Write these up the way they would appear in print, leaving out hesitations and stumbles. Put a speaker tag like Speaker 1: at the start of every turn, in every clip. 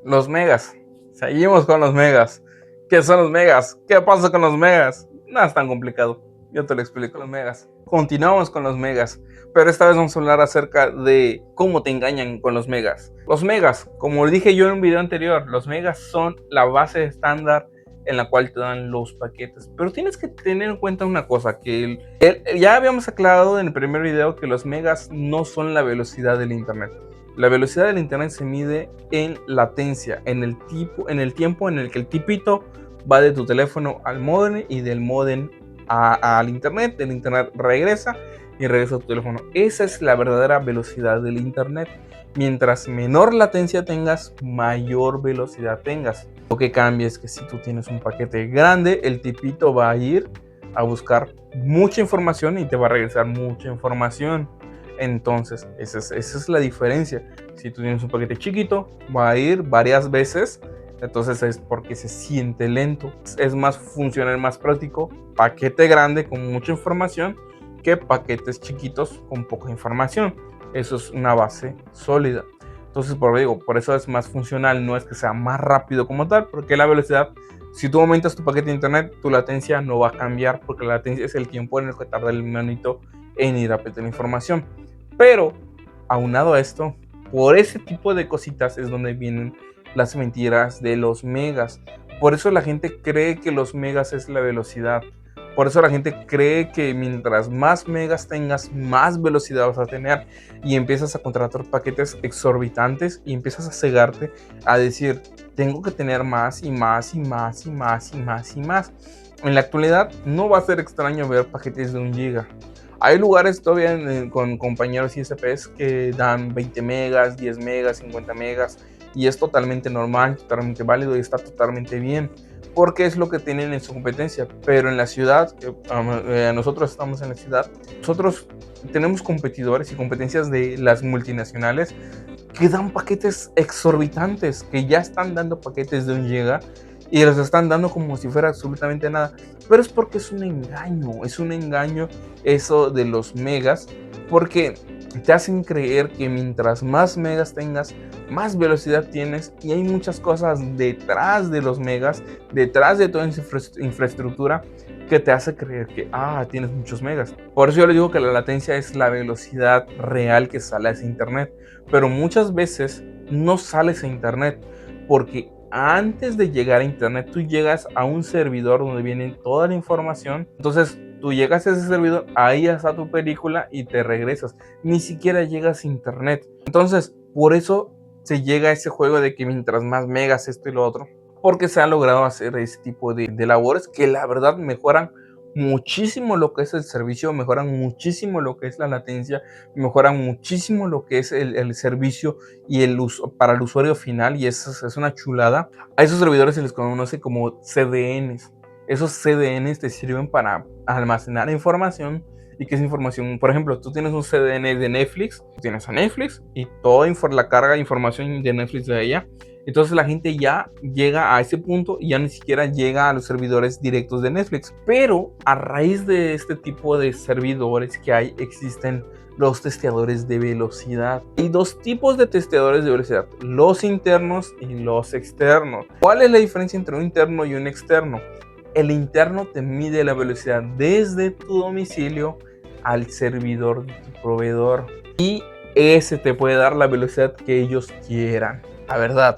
Speaker 1: Los megas. Seguimos con los megas. ¿Qué son los megas? ¿Qué pasa con los megas? No es tan complicado. Yo te lo explico. Los megas. Continuamos con los megas, pero esta vez vamos a hablar acerca de cómo te engañan con los megas. Los megas, como dije yo en un video anterior, los megas son la base estándar en la cual te dan los paquetes. Pero tienes que tener en cuenta una cosa, que ya habíamos aclarado en el primer video que los megas no son la velocidad del internet. La velocidad del internet se mide en latencia, en el tiempo en el que el tipito va de tu teléfono al módem y del módem al internet, del internet regresa y regresa a tu teléfono. Esa es la verdadera velocidad del internet. Mientras menor latencia tengas, mayor velocidad tengas. Lo que cambia es que si tú tienes un paquete grande, el tipito va a ir a buscar mucha información y te va a regresar mucha información. Entonces, esa es la diferencia. Si tú tienes un paquete chiquito, va a ir varias veces. Entonces es porque se siente lento. Es más funcional, más práctico. Paquete grande con mucha información que paquetes chiquitos con poca información. Eso es una base sólida. Entonces, por eso es más funcional. No es que sea más rápido como tal, porque la velocidad, si tú aumentas tu paquete de internet, tu latencia no va a cambiar, porque la latencia es el tiempo en el que tarda el monito en ir a pedir la información. Pero, aunado a esto, por ese tipo de cositas es donde vienen las mentiras de los megas. Por eso la gente cree que los megas es la velocidad. Por eso la gente cree que mientras más megas tengas, más velocidad vas a tener. Y empiezas a contratar paquetes exorbitantes y empiezas a cegarte a decir, tengo que tener más y más y más y más y más y más. En la actualidad no va a ser extraño ver paquetes de 1 giga. Hay lugares todavía con compañeros ISPs que dan 20 megas, 10 megas, 50 megas y es totalmente normal, totalmente válido y está totalmente bien porque es lo que tienen en su competencia. Pero en la ciudad, nosotros estamos en la ciudad, nosotros tenemos competidores y competencias de las multinacionales que dan paquetes exorbitantes, que ya están dando paquetes de 1 giga y los están dando como si fuera absolutamente nada. Pero es porque es un engaño eso de los megas, porque te hacen creer que mientras más megas tengas, más velocidad tienes, y hay muchas cosas detrás de los megas, detrás de toda esa infraestructura que te hace creer que tienes muchos megas. Por eso yo les digo que la latencia es la velocidad real que sale a ese internet, pero muchas veces no sales a internet porque antes de llegar a internet tú llegas a un servidor donde viene toda la información. Entonces tú llegas a ese servidor, ahí está tu película y te regresas. Ni siquiera llegas a internet. Entonces por eso se llega a ese juego de que mientras más megas esto y lo otro, porque se ha logrado hacer ese tipo de labores que la verdad mejoran muchísimo lo que es el servicio, mejoran muchísimo lo que es la latencia, mejoran muchísimo lo que es el servicio y el uso para el usuario final, y eso es una chulada. A esos servidores se les conoce como CDNs. Esos CDNs te sirven para almacenar información. ¿Y qué es información? Por ejemplo, tú tienes un CDN de Netflix, tienes a Netflix y toda la carga de información de Netflix de ella. Entonces la gente ya llega a ese punto y ya ni siquiera llega a los servidores directos de Netflix. Pero a raíz de este tipo de servidores que hay, existen los testeadores de velocidad. Hay 2 tipos de testeadores de velocidad, los internos y los externos. ¿Cuál es la diferencia entre un interno y un externo? El interno te mide la velocidad desde tu domicilio al servidor de tu proveedor, y ese te puede dar la velocidad que ellos quieran. La verdad,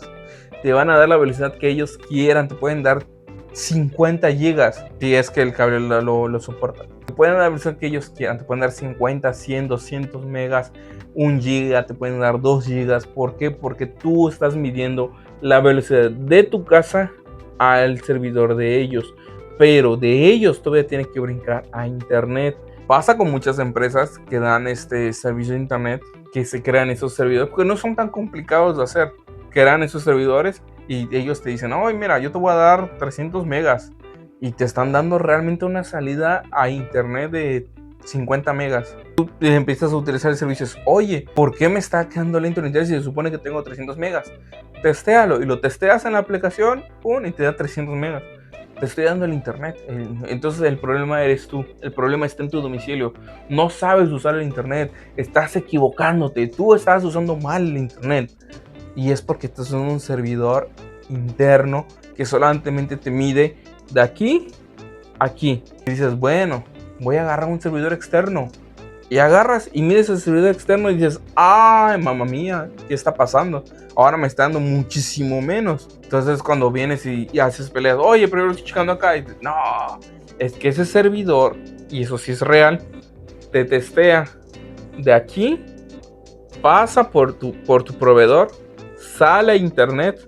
Speaker 1: te van a dar la velocidad que ellos quieran. Te pueden dar 50 gigas si es que el cable lo soporta. Te pueden dar la velocidad que ellos quieran. Te pueden dar 50, 100, 200 megas, 1 giga, te pueden dar 2 gigas. ¿Por qué? Porque tú estás midiendo la velocidad de tu casa al servidor de ellos, pero de ellos todavía tienen que brincar a internet. Pasa con muchas empresas que dan este servicio de internet, que se crean esos servidores porque no son tan complicados de hacer. Crean esos servidores y ellos te dicen, oye, mira, yo te voy a dar 300 megas, y te están dando realmente una salida a internet de 50 megas. Tú empiezas a utilizar el servicio, oye, ¿por qué me está quedando lento el internet si se supone que tengo 300 megas? Testéalo, y lo testeas en la aplicación, ¡pum!, y te da 300 megas. Te estoy dando el internet. Entonces el problema eres tú. El problema está en tu domicilio. No sabes usar el internet. Estás equivocándote. Tú estás usando mal el internet. Y es porque estás en un servidor interno que solamente te mide de aquí a aquí. Y dices, bueno, voy a agarrar un servidor externo. Y agarras y mides el servidor externo y dices, ay, mamá mía, ¿qué está pasando? Ahora me está dando muchísimo menos. Entonces cuando vienes y haces peleas, oye, pero yo lo estoy checando acá. Y dices, no, es que ese servidor, y eso sí es real, te testea de aquí, pasa por tu proveedor, sale a internet,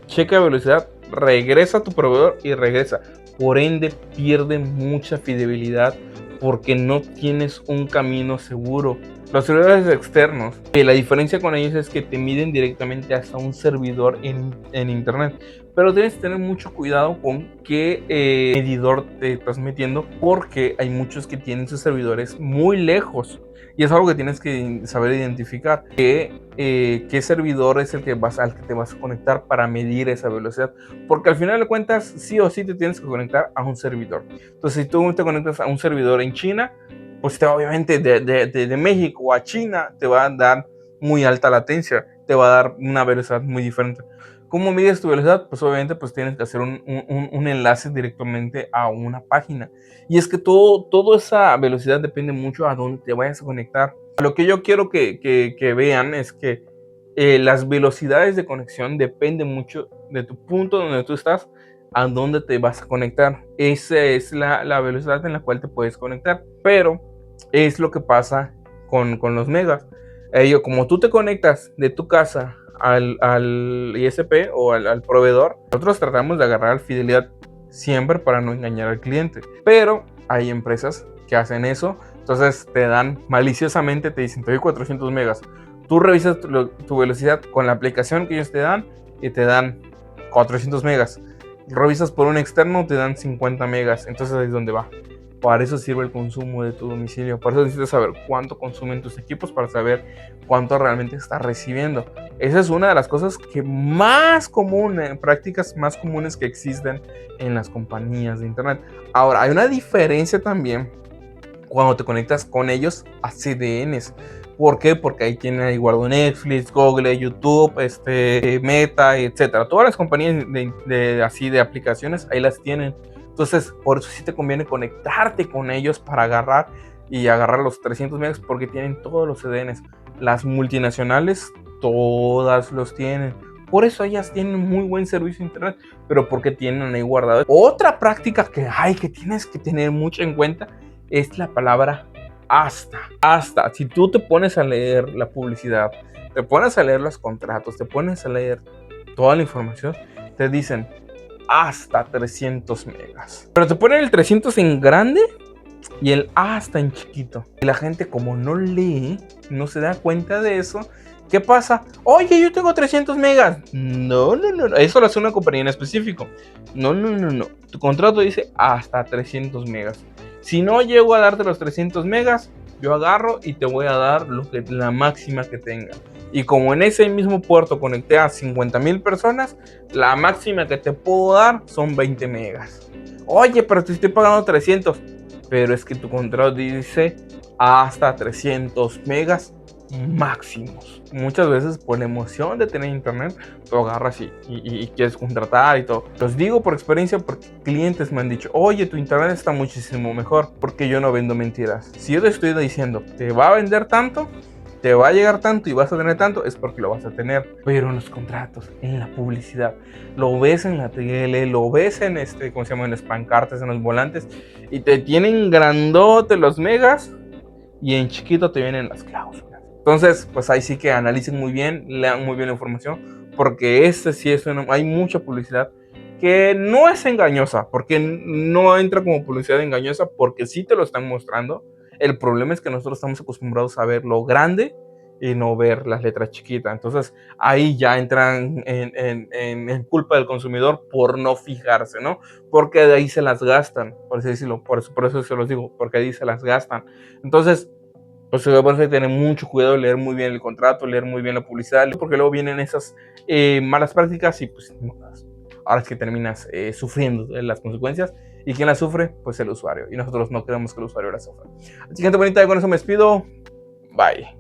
Speaker 1: checa velocidad, regresa a tu proveedor y regresa. Por ende, pierde mucha fidelidad porque no tienes un camino seguro. Los servidores externos, la diferencia con ellos es que te miden directamente hasta un servidor en internet. Pero debes tener mucho cuidado con qué medidor te estás metiendo, porque hay muchos que tienen sus servidores muy lejos. Y es algo que tienes que saber identificar. ¿Qué servidor es el que al que te vas a conectar para medir esa velocidad? Porque al final de cuentas, sí o sí te tienes que conectar a un servidor. Entonces, si tú te conectas a un servidor en China, pues obviamente de México a China te va a dar muy alta latencia, te va a dar una velocidad muy diferente. ¿Cómo mides tu velocidad? Pues obviamente pues tienes que hacer un enlace directamente a una página. Y es que toda esa velocidad depende mucho a dónde te vayas a conectar. Lo que yo quiero que vean es que las velocidades de conexión dependen mucho de tu punto donde tú estás, a dónde te vas a conectar. Esa es la velocidad en la cual te puedes conectar. Pero es lo que pasa con los megas. Como tú te conectas de tu casa al ISP o al proveedor, nosotros tratamos de agarrar fidelidad siempre para no engañar al cliente. Pero hay empresas que hacen eso, entonces te dan maliciosamente, te dicen, te doy 400 megas. Tú revisas tu velocidad con la aplicación que ellos te dan y te dan 400 megas. Revisas por un externo, te dan 50 megas. Entonces ahí es donde va. Para eso sirve el consumo de tu domicilio. Por eso necesitas saber cuánto consumen tus equipos para saber cuánto realmente estás recibiendo. Esa es una de las cosas que más común, prácticas más comunes que existen en las compañías de internet. Ahora, hay una diferencia también cuando te conectas con ellos a CDNs. ¿Por qué? Porque ahí tienen ahí guardado Netflix, Google, YouTube, Meta, etcétera. Todas las compañías así de aplicaciones ahí las tienen. Entonces, por eso sí te conviene conectarte con ellos para agarrar los 300 megas, porque tienen todos los CDNs. Las multinacionales todas los tienen. Por eso ellas tienen muy buen servicio de internet, pero porque tienen ahí guardado. Otra práctica que hay que tienes que tener mucho en cuenta es la palabra hasta. Si tú te pones a leer la publicidad, te pones a leer los contratos, te pones a leer toda la información, te dicen hasta 300 megas. Pero te ponen el 300 en grande y el hasta en chiquito. Y la gente, como no lee, no se da cuenta de eso. ¿Qué pasa? Oye, yo tengo 300 megas. No. Eso lo hace una compañía en específico. No. Tu contrato dice hasta 300 megas. Si no llego a darte los 300 megas, yo agarro y te voy a dar la máxima que tenga. Y como en ese mismo puerto conecté a 50,000 personas, la máxima que te puedo dar son 20 megas. Oye, pero te estoy pagando 300. Pero es que tu contrato dice hasta 300 megas máximos. Muchas veces por la emoción de tener internet, tú agarras y quieres contratar y todo. Los digo por experiencia, porque clientes me han dicho, oye, tu internet está muchísimo mejor, porque yo no vendo mentiras. Si yo te estoy diciendo, te va a vender tanto, te va a llegar tanto y vas a tener tanto, es porque lo vas a tener. Pero en los contratos, en la publicidad, lo ves en la tele, lo ves en ¿cómo se llama? En las pancartas, en los volantes, y te tienen grandote los megas y en chiquito te vienen las cláusulas. Entonces, pues ahí sí que analicen muy bien, lean muy bien la información, porque sí es hay mucha publicidad que no es engañosa, porque no entra como publicidad engañosa, porque sí te lo están mostrando. El problema es que nosotros estamos acostumbrados a ver lo grande y no ver las letras chiquitas. Entonces ahí ya entran en culpa del consumidor por no fijarse, ¿no? Porque de ahí se las gastan, por así decirlo. Por eso se los digo, porque ahí se las gastan. Entonces, pues hay que tener mucho cuidado, leer muy bien el contrato, leer muy bien la publicidad, porque luego vienen esas malas prácticas y pues ahora es que terminas sufriendo las consecuencias. ¿Y quién las sufre? Pues el usuario. Y nosotros no queremos que el usuario las sufra. Así que gente bonita, con eso me despido. Bye.